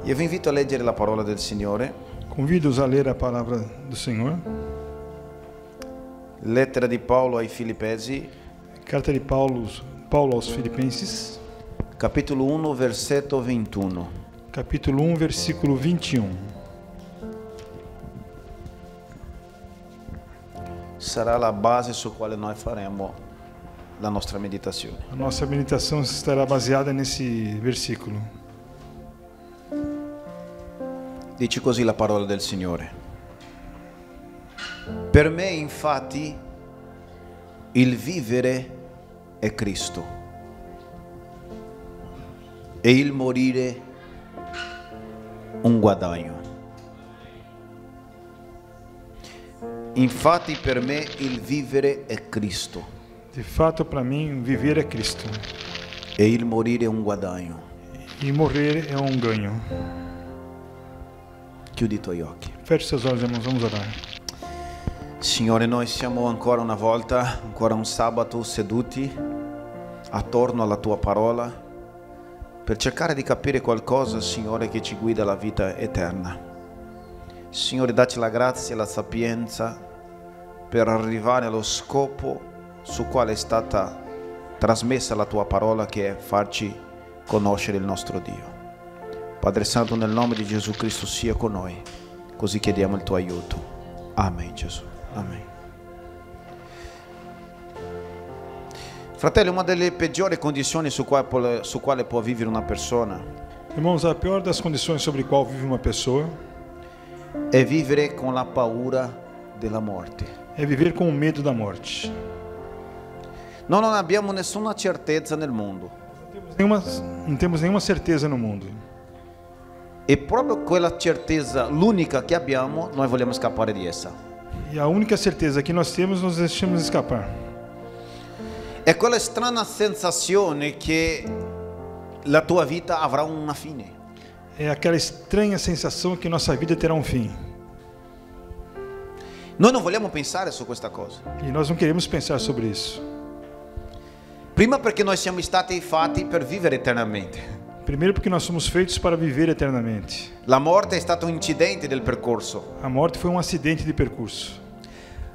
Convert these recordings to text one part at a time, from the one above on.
Io vi invito a leggere la parola del Signore. Convido-os a ler a palavra do Senhor. Lettera di Paolo ai Filippesi, Carta de Paulo aos Filipenses, capitolo 1, versetto 21. capítulo 1, versículo 21. Sarà la base su quale noi faremo la nostra meditazione. A nossa meditação estará baseada nesse versículo. Dice così la parola del Signore. Per me, infatti, il vivere è Cristo e il morire un guadagno. Infatti per me il vivere è Cristo De fato, para mim, viver é Cristo e il morire è un guadagno. e morrer é um ganho. Chiudi i tuoi occhi. Feche seus olhos, irmãos, vamos orar. Signore, noi siamo ancora una volta, ancora un sabato, seduti attorno alla tua parola per cercare di capire qualcosa, Signore, che ci guida alla vita eterna. Signore, dacci la grazia e la sapienza per arrivare allo scopo su quale è stata trasmessa la tua parola, che è farci conoscere il nostro Dio. Padre Santo, nel nome di Gesù Cristo sia con noi, così chiediamo il tuo aiuto. Amen, Gesù. Amen. Fratelli, una delle peggiori condizioni su quale può vivere una persona Irmãos, a pior das condições sobre qual vive uma pessoa è vivere con la paura della morte. é viver com o medo da morte. Noi non abbiamo nessuna certezza nel mondo. Não temos nenhuma certeza no mundo. E proprio quella certezza, l'unica che abbiamo, noi vogliamo scappare di essa. E a única certeza que nós temos, nós deixamos escapar. È quella strana sensazione che la tua vita avrà una fine. É aquela estranha sensação que nossa vida terá um fim. Noi non vogliamo pensare su questa cosa. E nós não queremos pensar sobre isso. Prima perché noi siamo stati fatti per vivere eternamente. Primeiro porque nós somos feitos para viver eternamente. La morte è stato un incidente del percorso. A morte foi um acidente de percurso.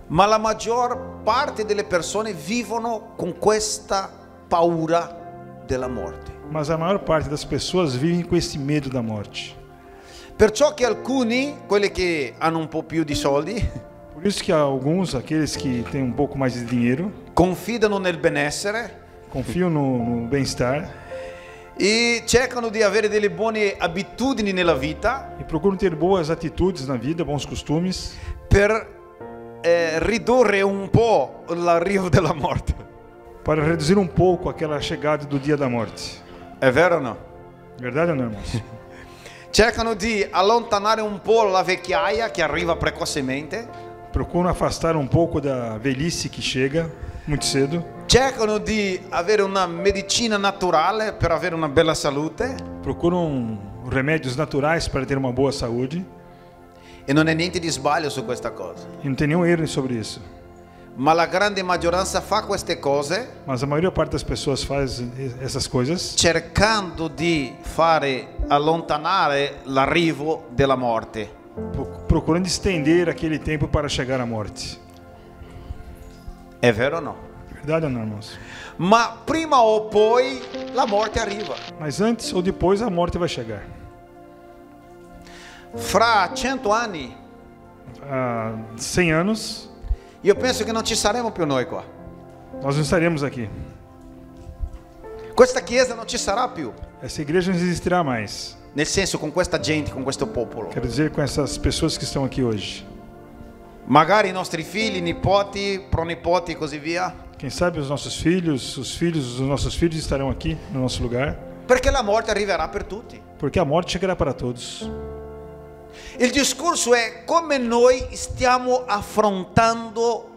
Ma la maggior parte delle persone vivono con questa paura della morte. Mas a maior parte das pessoas vivem com esse medo da morte. Perciò che alcuni, quelli che hanno un po' più di soldi, Por isso que alguns, aqueles que têm um pouco mais de dinheiro, confidano nel benessere confiam no bem-estar e cercano di avere delle buone abitudini nella vita e procuram ter boas atitudes na vida, bons costumes, per ridurre un po' l'arrivo della morte. para reduzir um pouco aquela chegada do dia da morte. È vero o no? Verdade ou não, irmãos? Cercano di allontanare un po' la vecchiaia che arriva precocemente. Procuram afastar um pouco da velhice que chega muito cedo. Cercano di avere una medicina naturale per avere una bella salute. Procuram remédios naturais para ter uma boa saúde. E non è niente di sbaglio su questa cosa. E não tem nenhum erro sobre isso. Ma la grande maggioranza fa queste cose Mas a maioria parte das pessoas faz essas coisas cercando di fare allontanare l'arrivo della morte. procurando estender aquele tempo para chegar à morte. È vero o no? Verdade ou não, irmãos? Ma prima o poi la morte arriva. Mas antes ou depois a morte vai chegar. Fra 100 anni Há 100 anos, io penso che non ci saremo più noi qua. nós não estaremos aqui. Questa chiesa non ci sarà più. Essa igreja não existirá mais. Nel senso, con questa gente, con questo popolo. Quero dizer, com essas pessoas que estão aqui hoje. Magari i nostri figli, nipoti, pronipoti e così via. Quem sabe os nossos filhos, os filhos dos nossos filhos estarão aqui no nosso lugar. Perché la morte arriverà per tutti. Porque a morte chegará para todos. Il discorso è come noi stiamo affrontando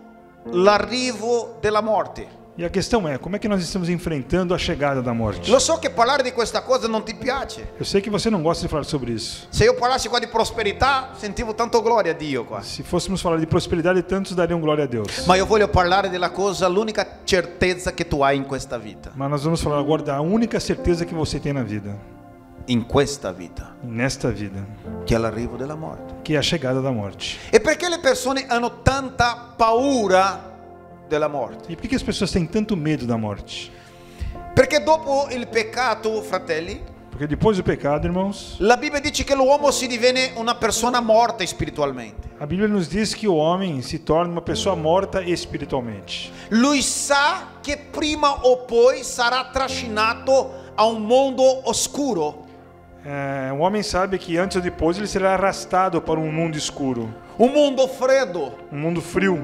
l'arrivo della morte. E a questão é, como é que nós estamos enfrentando a chegada da morte? Lo so che parlare di questa cosa non ti piace. Eu sei que você não gosta de falar sobre isso. Se io parlassi qua di prosperità, sentivo tanto gloria a Dio qua. Se fôssemos falar de prosperidade, tantos dariam glória a Deus. Ma io voglio parlare della cosa, l'unica certezza che tu hai in questa vita. Mas nós vamos falar agora da única certeza que você tem na vida. in questa vita, nesta vida, che è l'arrivo della morte. que é a chegada da morte. E perché le persone hanno tanta paura della morte? E por que as pessoas têm tanto medo da morte? Perché dopo il peccato, fratelli, Porque depois do pecado, irmãos, la Bibbia dice che l'uomo si diviene una persona morta spiritualmente. a Bíblia nos diz que o homem se torna uma pessoa morta espiritualmente. Lui sa che prima o poi sarà trascinato a un mondo oscuro, O homem sabe que antes ou depois ele será arrastado para um mundo escuro, un mondo freddo, um mundo frio,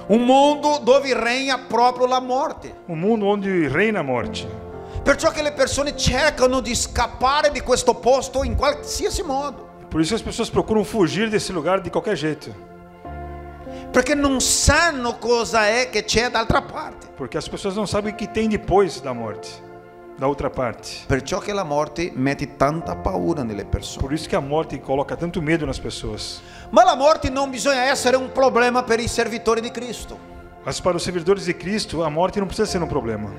un mondo dove regna proprio la morte. um mundo onde reina a morte. Perciò che le persone cercano di scappare di questo posto in qualsiasi modo, Por isso as pessoas procuram fugir desse lugar de qualquer jeito, perché non sanno cosa è che c'è d'altra parte. porque as pessoas não sabem o que tem depois da morte, da outra parte. Perciò che la morte mette tanta paura nelle persone. Por isso que a morte coloca tanto medo nas pessoas. Ma la morte non bisogna essere un problema per i servitori di Cristo. Mas para os servidores de Cristo, a morte não precisa ser um problema.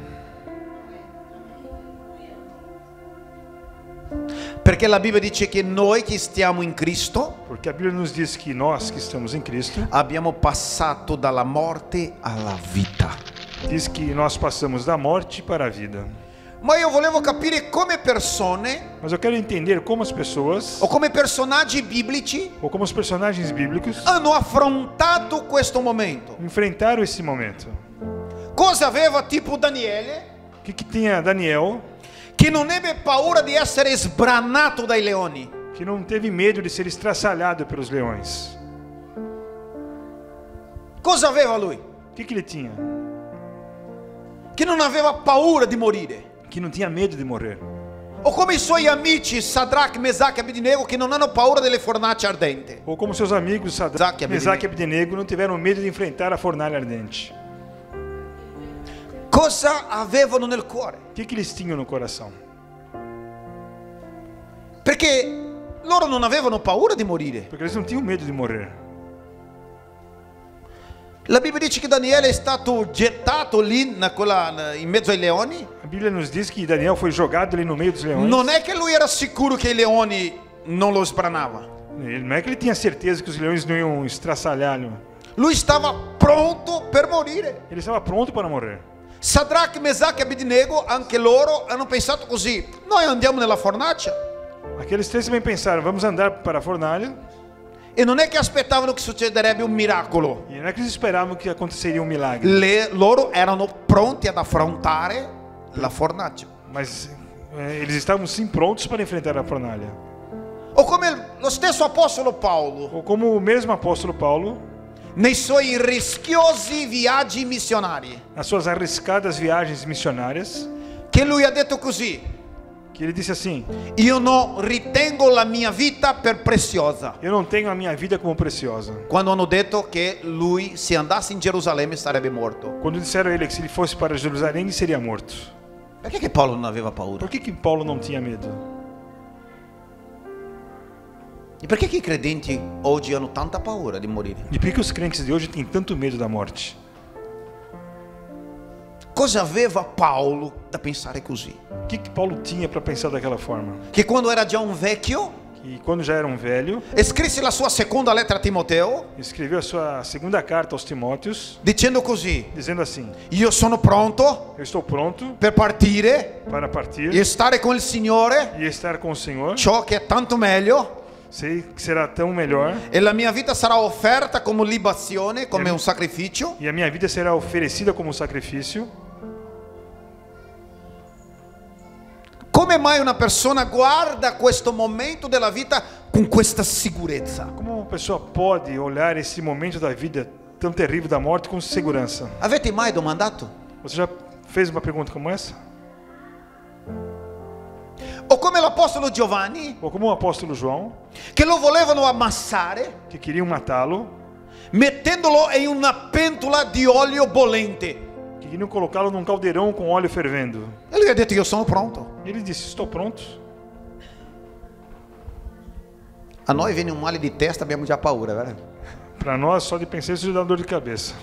Perché la Bibbia dice che noi che stiamo in Cristo Porque a Bíblia nos diz que nós que estamos em Cristo, abbiamo passato dalla morte alla vita. diz que nós passamos da morte para a vida. Ma io volevo capire come persone Mas eu quero entender como as pessoas, o come personaggi biblici ou como os personagens bíblicos, hanno affrontato questo momento. enfrentaram esse momento. Cosa aveva tipo Daniele, O que tinha Daniel, che non ebbe paura di essere sbranato dai leoni? que não teve medo de ser estraçalhado pelos leões? Cosa aveva lui? O que ele tinha? Che non aveva paura di morire. Que não tinha medo de morrer. O come i suoi amici Sadrach, Mesach e Abednego che non hanno paura delle fornaci ardenti. Ou como seus amigos Sadraque, Mesaque e Abednego não tiveram medo de enfrentar a fornalha ardente. Cosa avevano nel cuore? O que eles tinham no coração? Perché loro non avevano paura di morire. Porque eles não tinham medo de morrer. La Bibbia dice che Daniele è stato gettato lì in mezzo ai leoni. A Bíblia nos diz que Daniel foi jogado ali no meio dos leões. Non è che lui era sicuro che i leoni non lo sbranavano. Não é que ele tinha certeza que os leões não iam estraçalhá-lo. Lui stava pronto per morire. Ele estava pronto para morrer. Sadrach, Mesach e Abednego, anche loro hanno pensato così: noi andiamo nella fornace. Aqueles três também pensaram, vamos andar para a fornalha. E non è che aspettavano che succederebbe un miracolo. E não é que eles esperavam que aconteceria um milagre. Loro erano pronti ad affrontare la fornace. Mas eles estavam sim prontos para enfrentar a fornalha. O come lo stesso apostolo Paolo, Ou como o mesmo apóstolo Paulo, nei suoi rischiosi viaggi missionari, nas suas arriscadas viagens missionárias, che lui ha detto così: que ele disse assim: io non ritengo la mia vita per preziosa. eu não tenho a minha vida como preciosa. Quando hanno detto che lui, se andasse in Gerusalemme, sarebbe morto. Quando disseram a ele que se ele fosse para Jerusalém, ele seria morto. Perché che Paolo non aveva paura? Por que Paulo não tinha medo? E perché che i credenti oggi hanno tanta paura di morire? E por que os crentes de hoje têm tanto medo da morte? Cosa aveva Paolo da pensare così? O que Paulo tinha para pensar daquela forma? Che quando era già un vecchio, Que quando já era um velho, scrisse la sua seconda lettera a Timoteo escreveu a sua segunda carta aos Timóteos, dicendo così: dizendo assim: io sono pronto eu estou pronto per partire para partir e stare con il Signore, e estar com o Senhor. ciò che è tanto meglio, Sei que será tão melhor e la mia vita sarà offerta come libazione, come un sacrificio. e a minha vida será oferecida como sacrifício. Come mai una persona guarda questo momento della vita con questa sicurezza? Como uma pessoa pode olhar esse momento da vida tão terrível da morte com segurança? Avete mai domandato? Você já fez uma pergunta como essa? O come l'apostolo Giovanni, Ou como o apóstolo João, che lo volevano ammassare que queriam matá-lo, mettendolo in una pentola di olio bollente. que queriam colocá-lo num caldeirão com óleo fervendo. E lui ha detto: io sono pronto. E ele disse: estou pronto. A noi viene un male di testa, abbiamo già paura, vero? Para nós, só de pensar isso já dá dor de cabeça.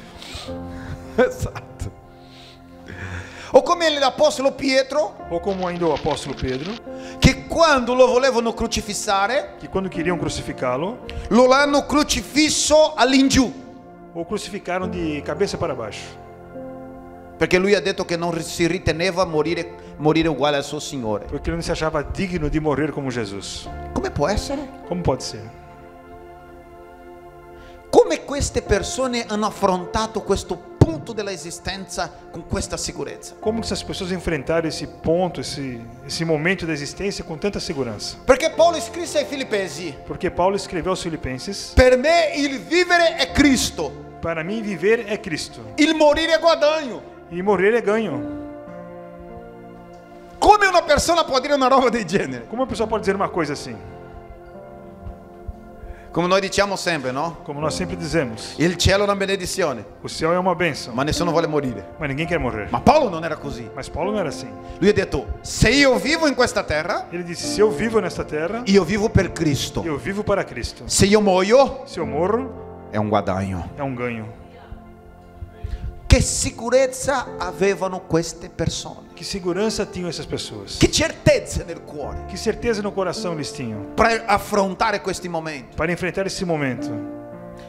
Esatto. O come l'apostolo Pietro, Ou como ainda o apóstolo Pedro, che quando lo volevano crocifissare, que quando queriam crucificá-lo, lo hanno crocifisso all'ingiù, o crucificaram de cabeça para baixo. perché lui ha detto che non si riteneva morire uguale al suo Signore. Porque ele não se achava digno de morrer como Jesus. Come può essere? Como pode ser? Come queste persone hanno affrontato questo punto della esistenza con questa sicurezza? Como essas pessoas enfrentaram esse ponto, esse momento da existência com tanta segurança? Perché Paolo scrisse ai Filippesi: Porque Paulo escreveu aos Filipenses: per me il vivere è Cristo, para mim viver é Cristo il morire è guadagno. e morrer é ganho. Come una persona può dire una roba del genere? Como uma pessoa pode dizer uma coisa assim? Come noi diciamo sempre, no? Como nós sempre dizemos, Il cielo è una benedizione, o céu é uma bênção, ma nessuno vuole morire. mas ninguém quer morrer. Ma Paolo non era così. Mas Paulo não era assim. Lui ha detto: se io vivo in questa terra, Ele disse: se eu vivo nesta terra, io vivo per Cristo. eu vivo para Cristo. Se io muoio, Se eu morro, è un guadagno. é um ganho. Che sicurezza avevano queste persone? Que segurança tinham essas pessoas? Che certezze nel cuore Que certeza no coração eles tinham per affrontare questi momenti? para enfrentar esse momento?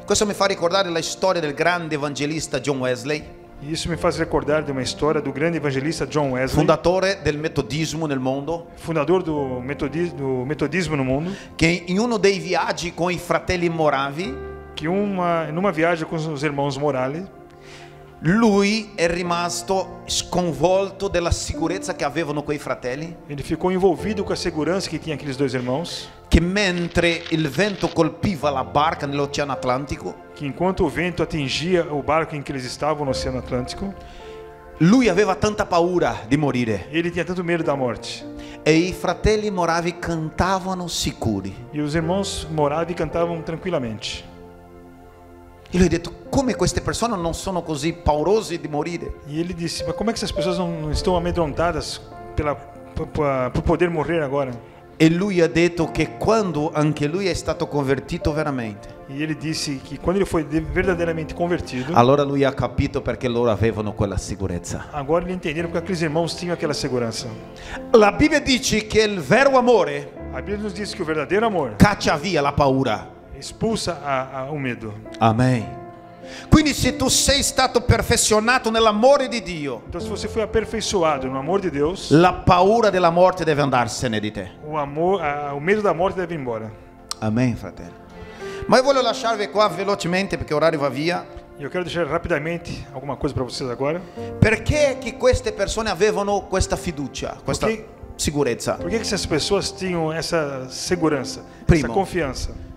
Questo mi fa ricordare la storia del grande evangelista John Wesley, E isso me faz recordar de uma história do grande evangelista John Wesley, fondatore del metodismo nel mondo, fundador do metodismo no mundo, che in uno dei viaggi con i fratelli Moravi, que numa viagem com os irmãos Morales, lui è rimasto sconvolto della sicurezza che avevano quei fratelli, ele ficou envolvido com a segurança que tinha aqueles dois irmãos, che mentre il vento colpiva la barca nell'Oceano Atlantico, que enquanto o vento atingia o barco em que eles estavam no Oceano Atlântico, lui aveva tanta paura di morire ele tinha tanto medo da morte. e i fratelli Moravi cantavano sicuri. E os irmãos Moravi cantavam tranquilamente. E lui ha detto: come queste persone non sono così paurose di morire? E ele disse: mas como é que essas pessoas não estão amedrontadas por poder morrer agora? E lui ha detto che quando anche lui è stato convertito veramente, E ele disse que quando ele foi verdadeiramente convertido, allora lui ha capito perché loro avevano quella sicurezza. agora ele entenderam porque aqueles irmãos tinham aquela segurança. La Bibbia dice che il vero amore A Bíblia nos diz que o verdadeiro amor caccia via la paura. expulsa o medo. Amen. Quindi se tu sei stato perfezionato nell'amore di Dio, Então, se você foi aperfeiçoado no amor de Deus, la paura della morte deve andarsene di te. o medo da morte deve ir embora. Amen, fratelli. Ma io voglio lasciarvi qua velocemente perché l'orario va via. E eu quero deixar rapidamente alguma coisa para vocês agora. Perché che queste persone avevano questa fiducia, questa sicurezza? Por que essas pessoas tinham essa segurança, Primo. essa confiança?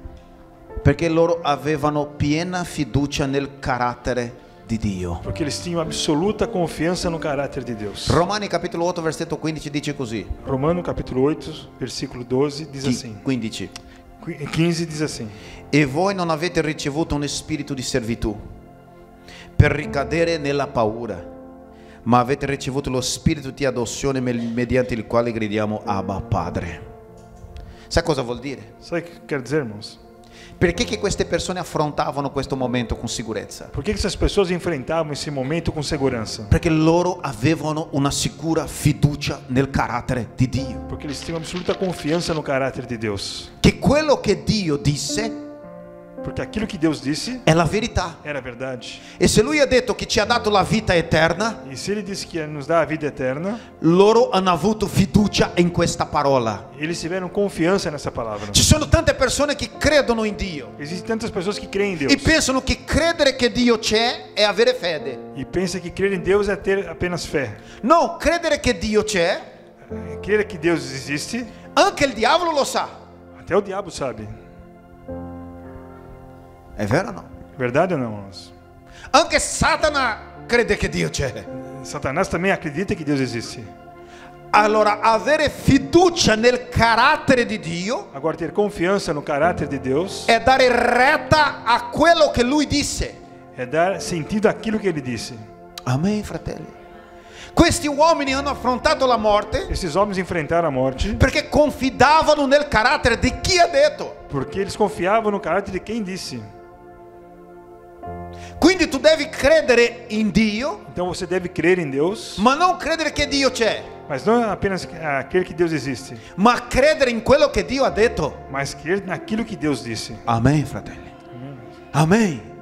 Perché loro avevano piena fiducia nel carattere di Dio. Porque eles tinham absoluta confiança no caráter de Deus. Romani capitolo 8 versetto 15 dice così. Romano capítulo 8, versículo 12 diz assim. 15. 15 diz assim: E voi non avete ricevuto un spirito di servitù per ricadere nella paura, ma avete ricevuto lo spirito di adozione mediante il quale gridiamo Abba Padre. Sai cosa vuol dire? Sabe o que quer dizer, irmãos? Perché che queste persone affrontavano questo momento con sicurezza? Por que essas pessoas enfrentavam esse momento com segurança? Perché loro avevano una sicura fiducia nel carattere di Dio. Porque eles tinham absoluta confiança no caráter de Deus. Che quello che Dio disse Porque aquilo que Deus disse è la verità. era verdade. E se Lui ha detto che ci ha dato la vita eterna, E se Ele disse que nos dá a vida eterna, loro hanno avuto fiducia in questa parola. eles tiveram confiança nessa palavra. Ci sono tante persone che credono in Dio Existem tantas pessoas que creem em Deus e pensano che credere che Dio c'è è avere fede. e pensam que crer em Deus é ter apenas fé. No, credere che Dio c'è, Crer que Deus existe, anche il diavolo lo sa. até o diabo sabe. È vero o no? Verdade ou não, irmãos? Anche Satana crede che Dio c'è. Satanás também acredita que Deus existe. Allora, avere fiducia nel carattere di Dio Agora, ter confiança no caráter de Deus è dare retta a quello che Lui disse. é dar sentido àquilo que Ele disse. Amen, fratelli. Questi uomini hanno affrontato la morte Esses homens enfrentaram a morte perché confidavano nel carattere di chi ha detto. porque eles confiavam no caráter de quem disse. Quindi tu devi credere in Dio, Então você deve crer em Deus, ma non credere che Dio c'è. Mas não apenas crer que Deus existe, ma credere in quello che Dio ha detto. mas crer naquilo que Deus disse. Amen, fratelli. Amen.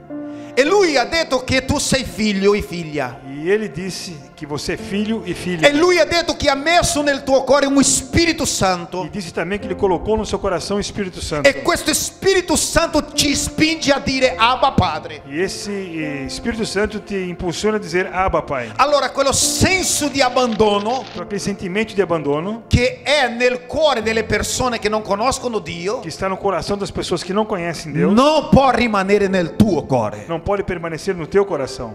E lui ha detto che tu sei figlio e figlia. E ele disse que você é filho e filha. E lui ha detto che ha messo nel tuo cuore un Spirito Santo. E disse também que ele colocou no seu coração o Espírito Santo. E questo Spirito Santo ti spinge a dire Abba Padre. E esse Espírito Santo te impulsiona a dizer Abba, Pai. Allora quello senso di abbandono Então, aquele sentimento de abandono che è nel cuore delle persone che non conoscono Dio que está no coração das pessoas que não conhecem Deus non può rimanere nel tuo cuore. não pode permanecer no teu coração.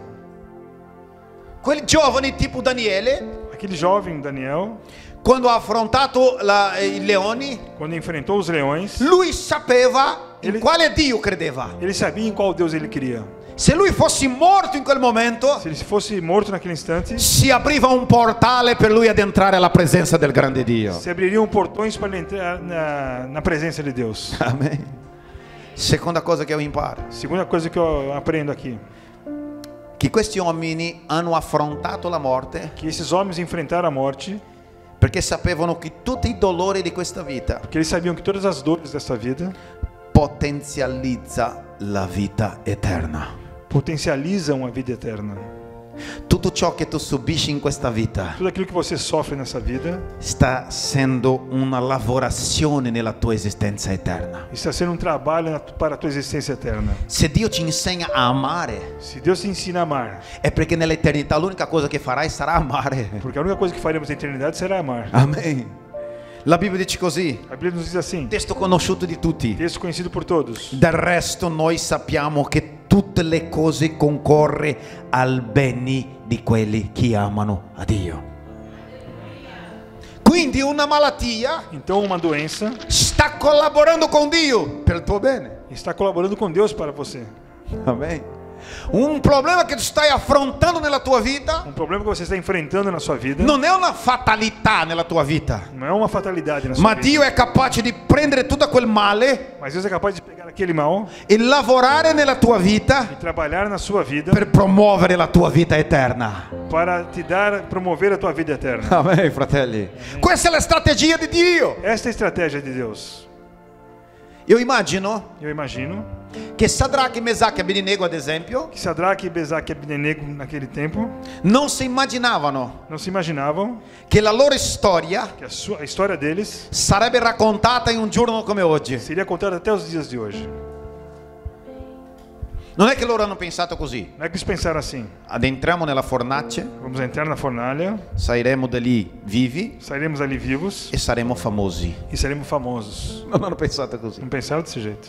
Quel giovane tipo Daniele, Aquele jovem Daniel, quando ha affrontato i leoni, quando enfrentou os leões, lui sapeva in Ele- quale Dio credeva. ele sabia em qual Deus ele queria. Se lui fosse morto in quel momento, Se ele fosse morto naquele instante, si apriva un portale per lui ad entrare alla presenza del grande Dio. se abririam portões para ele entrar na presença de Deus. Amen. Seconda cosa che io imparo, Segunda coisa que eu aprendo aqui, che questi uomini hanno affrontato la morte que esses homens enfrentaram a morte perché sapevano che tutti i dolori di questa vita porque eles sabiam que todas as dores dessa vida potenzializza la vita eterna. potencializam a vida eterna. Tutto ciò che tu subisci in questa vita Tudo aquilo que você sofre nessa vida sta essendo una lavorazione nella tua esistenza eterna. está sendo um trabalho para a tua existência eterna. Se Dio ci insegna a amare, Se Deus te ensina a amar, è perché nell'eternità l'unica cosa che farai sarà amare. porque a única coisa que faremos na eternidade será amar. Amen. La Bibbia dice così, A Bíblia nos diz assim, testo conosciuto di tutti. texto conhecido por todos. Del resto noi sappiamo che tutte le cose concorre al bene di quelli che amano a Dio. Quindi una malattia Então, uma doença sta collaborando con Dio per il tuo bene. está colaborando com Deus para você. Amen. Un problema che tu stai affrontando nella tua vita Um problema que você está enfrentando na sua vida non è una fatalità nella tua vita, não é uma fatalidade na sua ma vida. Dio è capace di prendere tutto quel male Mas Deus é capaz de pegar aquele mal e lavorare nella tua vita e trabalhar na sua vida per promuovere la tua vita eterna. para te promover a tua vida eterna. Amen, fratelli. Questa è la strategia di Dio. Esta é a estratégia de Deus. Io immagino Eu imagino che Sadraque, Mesaque e Abednego, ad esempio, que Sadraque, Mesaque e Abednego naquele tempo non si immaginavano não se imaginavam che la loro storia que a história deles sarebbe raccontata in un giorno come oggi. seria contada até os dias de hoje. Non è che loro hanno pensato così. Não é que eles pensaram assim: Addentriamo nella fornace, vamos entrar na fornalha, sairemo da lì vivi sairemos ali vivos e saremo famosi. e seremos famosos. Non hanno pensato così. Não pensaram desse jeito.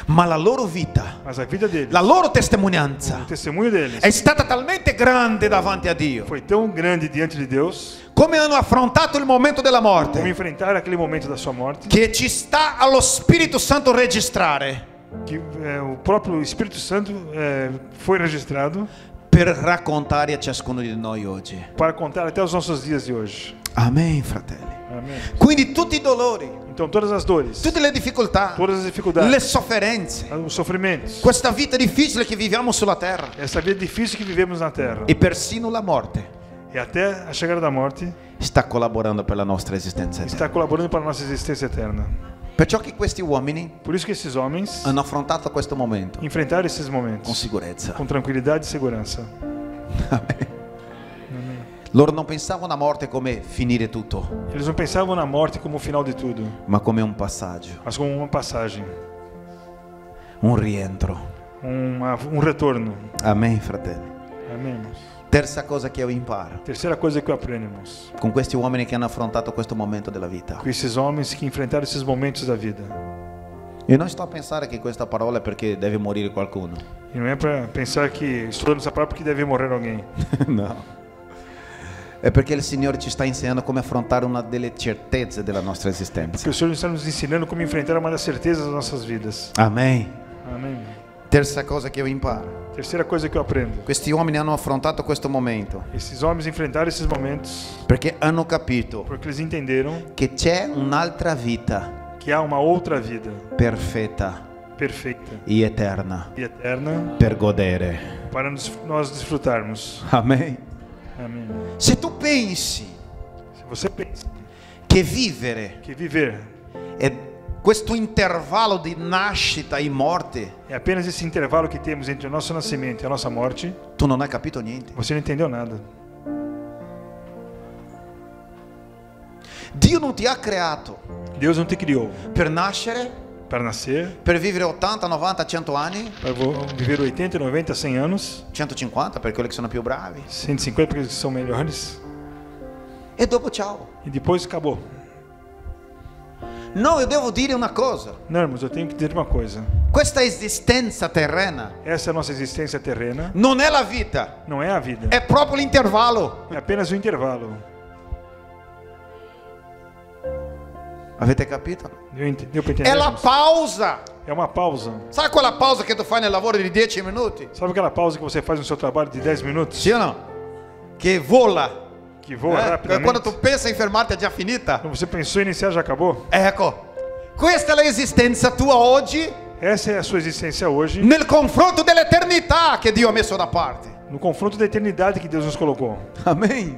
Ma la loro vita, Mas a vida deles, la loro testimonianza o testemunho deles, è stata talmente grande davanti a Dio. foi tão grande diante de Deus, Come hanno affrontato il momento della como morte, enfrentar aquele momento da sua morte, che ci sta allo Spirito Santo registrare que o próprio Espírito Santo foi registrado per raccontare a ciascuno di noi oggi. para contar até os nossos dias de hoje. Amen, fratelli. Amém. Quindi tutti i dolori, Então, todas as dores, tutte le difficoltà, todas as dificuldades, le sofferenze, os sofrimentos, questa vita difficile che viviamo sulla terra essa vida difícil que vivemos na Terra e persino la morte e até a chegada da morte sta collaborando per la nostra esistenza eterna. está colaborando para a nossa existência eterna. Perciò che questi uomini Por isso que esses homens hanno affrontato questo momento enfrentaram esses con momentos sicurezza. com tranquilidade e segurança. Amen. Loro non pensavano a morte come finire tutto, Eles não pensavam na morte como o final de tudo, ma come un passaggio, mas como uma passagem, un rientro. um retorno. Amen, fratelli. Amém. Terza cosa che io imparo Terceira coisa que aprendemos con questi uomini che hanno affrontato questo momento della vita. com esses homens que enfrentaram esses momentos da vida. E non sto a pensare che questa parola è perché deve morire qualcuno. E não é para pensar que estou dando essa palavra porque deve morrer alguém. No. È perché il Signore ci sta insegnando come affrontare una delle certezze della nostra esistenza. Porque o Senhor está nos ensinando como enfrentar uma das certezas das nossas vidas. Amen. Amém. Terza cosa che io imparo. Terceira coisa que eu aprendo. Questi uomini hanno affrontato questo momento Esses homens enfrentaram esses momentos perché hanno capito porque eles entenderam che c'è un'altra vita que há uma outra vida perfetta perfeita e eterna e eterna per godere. para nós desfrutarmos. Amen. Amém. Se tu pensi Você pensa che vivere que viver è questo intervallo di nascita e morte, é apenas esse intervalo que temos entre o nosso nascimento e a nossa morte, tu non hai capito niente. você não entendeu nada. Dio non ti ha creato Deus não te criou per nascere, para nascer, per vivere 80, 90, 100 anni, para viver 80, 90, 100 anos, 150 per quelli che sono più bravi, 150 porque eles são melhores, e dopo ciao. e depois acabou. No, io devo dire una cosa. Não, irmãos, eu tenho que dizer uma coisa. Questa esistenza terrena Essa é a nossa existência terrena, non è la vita, não é a vida. è proprio l'intervallo. É apenas um intervalo. Avete capito? Deu para entender? È la irmãos? pausa. É uma pausa. Sai quella pausa che tu fai nel lavoro di 10 minuti? Sabe aquela pausa que você faz no seu trabalho de 10 minutos? Sì o no? Che vola. Que voa rapidamente. Quando tu pensa in fermarti è già finita. Quando você pensou em iniciar, já acabou? Ecco, questa è l'esistenza tua oggi Essa é a sua existência hoje, nel confronto dell'eternità che Dio ha messo da parte. no confronto da eternidade que Deus nos colocou. Amen.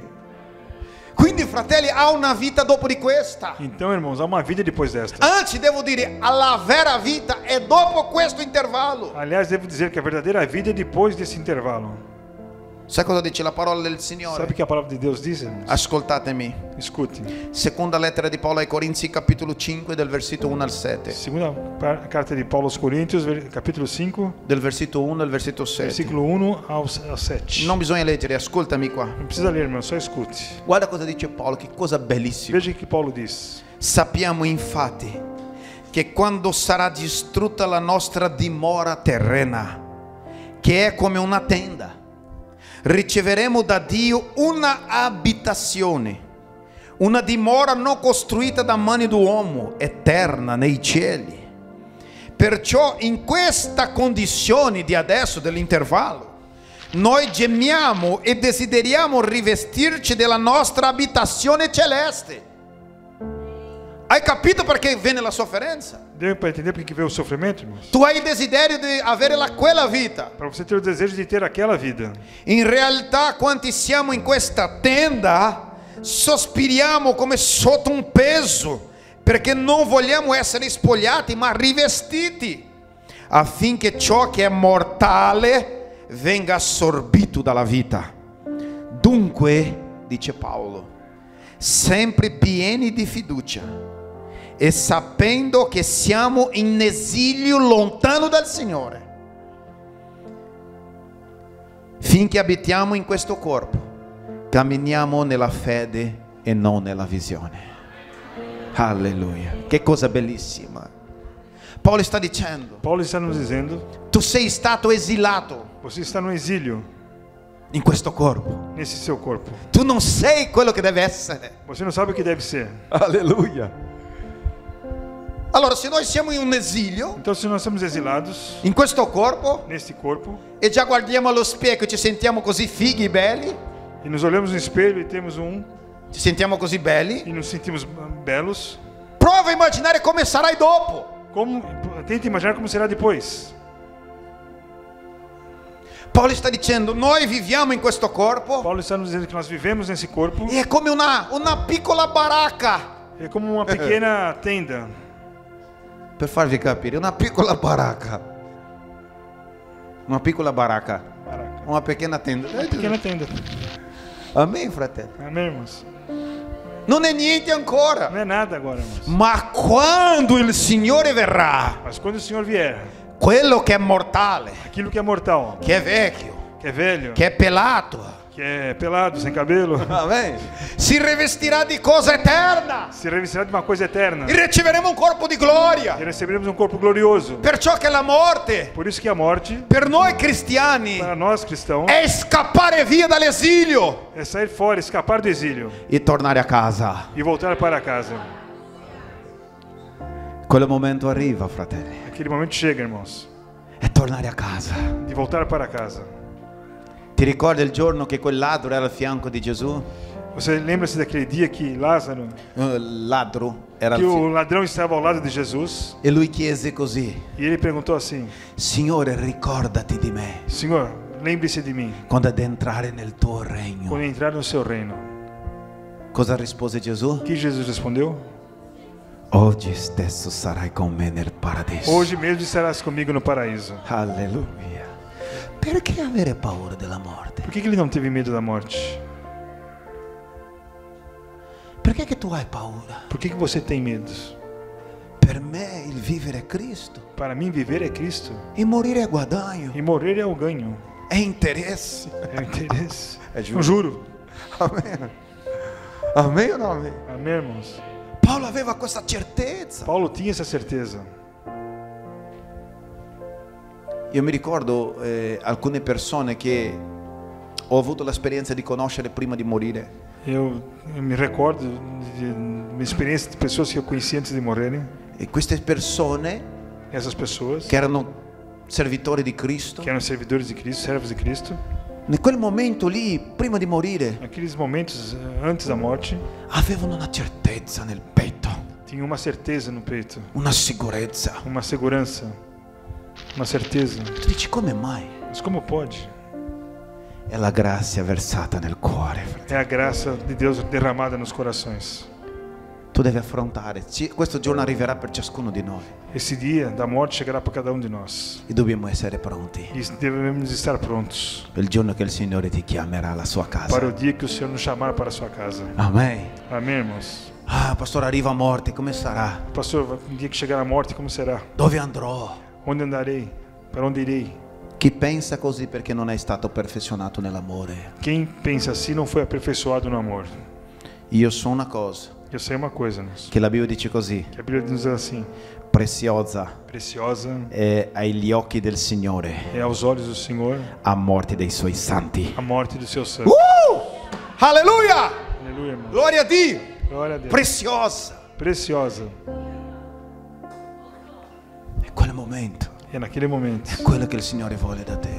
Quindi, fratelli, ha una vita dopo di questa. Então, irmãos, há uma vida depois desta. Anzi, devo dire, la vera vita è dopo questo intervallo. Aliás, devo dizer que a verdadeira vida é depois desse intervalo. Sai cosa dice la parola del Signore? Sabe o que a palavra de Deus diz, irmãos? Ascoltatemi. Escute. Seconda lettera di Paolo ai Corinzi, capitolo 5, del versetto 1 al 7. Segunda carta de Paulo aos Coríntios, capítulo 5, Del versetto 1 al versetto 7. versículo 1 ao 7. Non bisogna leggere, ascoltami qua. Não precisa ler, irmão, só escute. Guarda cosa dice Paolo, che cosa bellissima. Veja o que Paulo diz. Sappiamo infatti che quando sarà distrutta la nostra dimora terrena, che è come una tenda, riceveremo da Dio una abitazione, una dimora non costruita da mani d'uomo, eterna nei cieli. Perciò in questa condizione di adesso, dell'intervallo, noi gemiamo e desideriamo rivestirci della nostra abitazione celeste. Hai capito perché viene la sofferenza? Deu para entender porque que veio o sofrimento, irmãos? Tu hai il desiderio di avere quella vita. Para você ter o desejo de ter aquela vida. In realtà, quando siamo in questa tenda, sospiriamo come sotto un peso, perché non vogliamo essere spogliati, ma rivestiti, affinché ciò che è mortale venga assorbito dalla vita. Dunque, dice Paolo, sempre pieni di fiducia, e sapendo che siamo in esilio lontano dal Signore, finché abitiamo in questo corpo, camminiamo nella fede e non nella visione. Alleluia. Che cosa bellissima. Paolo sta dicendo, Paulo está nos dizendo, tu sei stato esilato você está no exílio in questo corpo. nesse seu corpo. Tu non sei quello che deve essere. Você não sabe o que deve ser. Alleluia. Allora, se noi siamo in un esilio, Então, se nós estamos exilados in questo corpo, neste corpo e già guardiamo allo specchio e ci sentiamo così fighi e belli, e nos olhamos no espelho e ci sentiamo così belli, e nos sentimos belos, prova a immaginare come sarai dopo. tente imaginar como será depois. Paolo sta dicendo, noi viviamo in questo corpo Paulo está nos dizendo que nós vivemos nesse corpo. e è come una piccola baracca. É como uma pequena tenda. Per farvi capire, una piccola baracca. Una piccola baracca. Caraca. Una pequena tenda. Pequena tenda. Amém, fratello? Amém, irmãos? Non è niente ancora. Não é nada agora, irmãos. Ma quando il Signore verrà, Mas quando o Senhor vier, quello che è mortale, aquilo que é mortal, che è vecchio, que é velho, che è pelato, que é pelado, sem cabelo, Amém, si rivestirà di cosa eterna se revestirá de uma coisa eterna. e riceveremo un corpo di gloria. E receberemos um corpo glorioso. Perciò che la morte, Por isso que a morte, per noi cristiani, para nós cristãos, è scappare via dall'esilio é sair fora, escapar do exílio e tornare a casa. e voltar para casa. Quel momento arriva, fratelli, Aquele momento chega, irmãos, è tornare a casa. de voltar para casa. Ti ricordi il giorno che quel ladro era al fianco di Gesù? Você lembra-se daquele dia que Lázaro, Ladro era al que o fianco. ladrão estava ao lado de Jesus E lui chiese così: e ele perguntou assim: Signore, ricordati di me Senhor, lembre-se de mim quando ad entrare nel tuo regno. quando entrar no seu reino. Cosa rispose Gesù? Que Jesus respondeu? Oggi stesso sarai con me nel paradiso. Hoje mesmo estarás comigo no paraíso. Alleluia. Perché avere paura della morte? Por que ele não teve medo da morte? Perché che tu hai paura? Por que você tem medo? Per me il vivere è Cristo Para mim, viver é Cristo e morire è guadagno, e morrer é o ganho. è interesse. É o interesse. É Eu juro. Amen. Amen o no amen? Amém, irmãos? Paolo aveva questa certezza. Paulo tinha essa certeza. Io mi ricordo alcune persone che ho avuto l'esperienza di conoscere prima di morire. Eu me recordo de minha experiência de pessoas que eu conheci antes de morrerem. E queste persone Essas pessoas che erano servitori di Cristo, que eram servidores de Cristo, servos de Cristo, in quel momento lì, prima di morire, naqueles momentos antes da morte, avevano una certezza nel petto, tinham uma certeza no peito, una sicurezza. uma segurança, uma certeza. Tu dici come mai? Mas como pode? È la grazia versata nel cuore, fratello. É a graça de Deus derramada nos corações. Tu devi affrontare. Questo giorno arriverà per ciascuno di noi Esse dia da morte chegará para cada um de nós. e dobbiamo essere pronti E devemos estar prontos per il giorno che il Signore ti chiamerà alla sua para casa. o dia que o Senhor nos chamar para a sua casa. Amen. Amém, irmãos? Ah, pastore, arriva a morte, come sarà? Pastor, um dia que chegar a morte, como será? Dove andrò? Onde andarei? Para onde irei? Chi pensa così perché non è stato perfezionato nell'amore. Quem pensa assim não foi aperfeiçoado no amor. Io so una cosa, Eu sei uma coisa, irmãos, che la Bibbia dice così: que a Bíblia diz assim: preziosa preciosa è agli occhi del Signore é aos olhos do Senhor a morte dei suoi santi. a morte do seu santo. Alleluia! Aleluia, irmão. Gloria a Dio! Glória a Deus. Preziosa! Preciosa. È quel momento, É naquele momento. è quello che il Signore vuole da te.